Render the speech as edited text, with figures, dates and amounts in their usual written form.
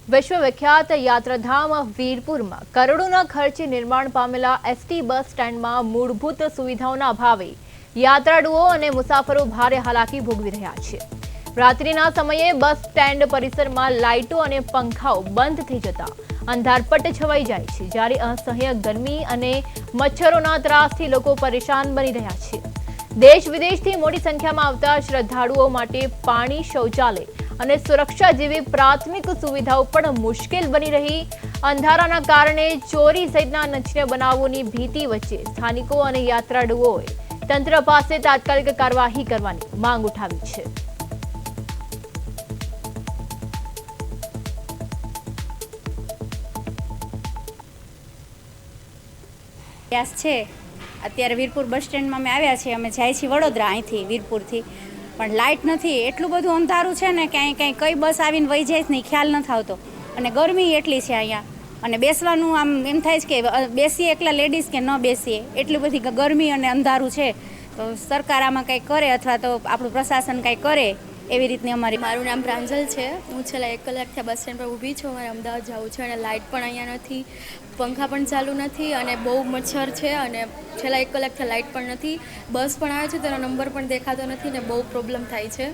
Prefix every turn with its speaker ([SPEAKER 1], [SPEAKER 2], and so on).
[SPEAKER 1] વિશ્વવિખ્યાત યાત્રાધામ વીરપુરમાં કરોડોના ખર્ચે નિર્માણ પામેલા એસટી બસ સ્ટેન્ડમાં મૂળભૂત સુવિધાઓના અભાવે યાત્રાળુઓ અને મુસાફરો ભારે હાલાકી ભોગવી રહ્યા છે। રાત્રિના સમયે બસ સ્ટેન્ડ પરિસરમાં લાઇટો અને પંખાઓ બંધ થઈ જતા અંધારપટ છવાઈ જાય છે, જ્યારે અસહ્ય ગરમી અને મચ્છરોના ત્રાસથી લોકો પરેશાન બની રહ્યા છે। દેશ વિદેશથી મોટી સંખ્યામાં આવતા શ્રદ્ધાળુઓ માટે પાણી, શૌચાલય અને સુરક્ષા જેવી પ્રાથમિક સુવિધાઓ પણ મુશ્કેલ બની રહી। અંધારાના કારણે ચોરી સહિતના અનિચ્છનીય બનાવોની ભીતિ વચ્ચે સ્થાનિકો અને યાત્રાળુઓએ તંત્ર પાસે તાત્કાલિક કાર્યવાહી કરવાની માંગ ઉઠાવી છે।
[SPEAKER 2] અત્યારે વીરપુર બસ સ્ટેન્ડમાં અમે આવ્યા છીએ। અમે જાય છીએ વડોદરા, અહીંથી વીરપુરથી, પણ લાઇટ નથી। એટલું બધું અંધારું છે ને ક્યાંય કઈ બસ આવીને વહી જાય નહીં, ખ્યાલ નથી આવતો। અને ગરમી એટલી છે અહીંયા, અને બેસવાનું આમ એમ થાય છે કે બેસીએ એકલા લેડીઝ કે ન બેસીએ, એટલી બધી ગરમી અને અંધારું છે। તો સરકાર આમાં કંઈક કરે, અથવા તો આપણું પ્રશાસન કંઈક કરે, એવી રીતની અમારી।
[SPEAKER 3] મારું નામ પ્રાંજલ છે। હું છેલ્લા 1 કલાકથી બસ સ્ટેન્ડ પર ઊભી છું। મારે અમદાવાદ જવું છે અને લાઇટ પણ અહીંયા નથી, પંખા પણ ચાલુ નથી અને બહુ મચ્છર છે, અને છેલ્લા 1 કલાકથી લાઇટ પણ નથી। બસ પણ આવે છે, તેનો નંબર પણ દેખાતો નથી ને બહુ પ્રોબ્લેમ થાય છે।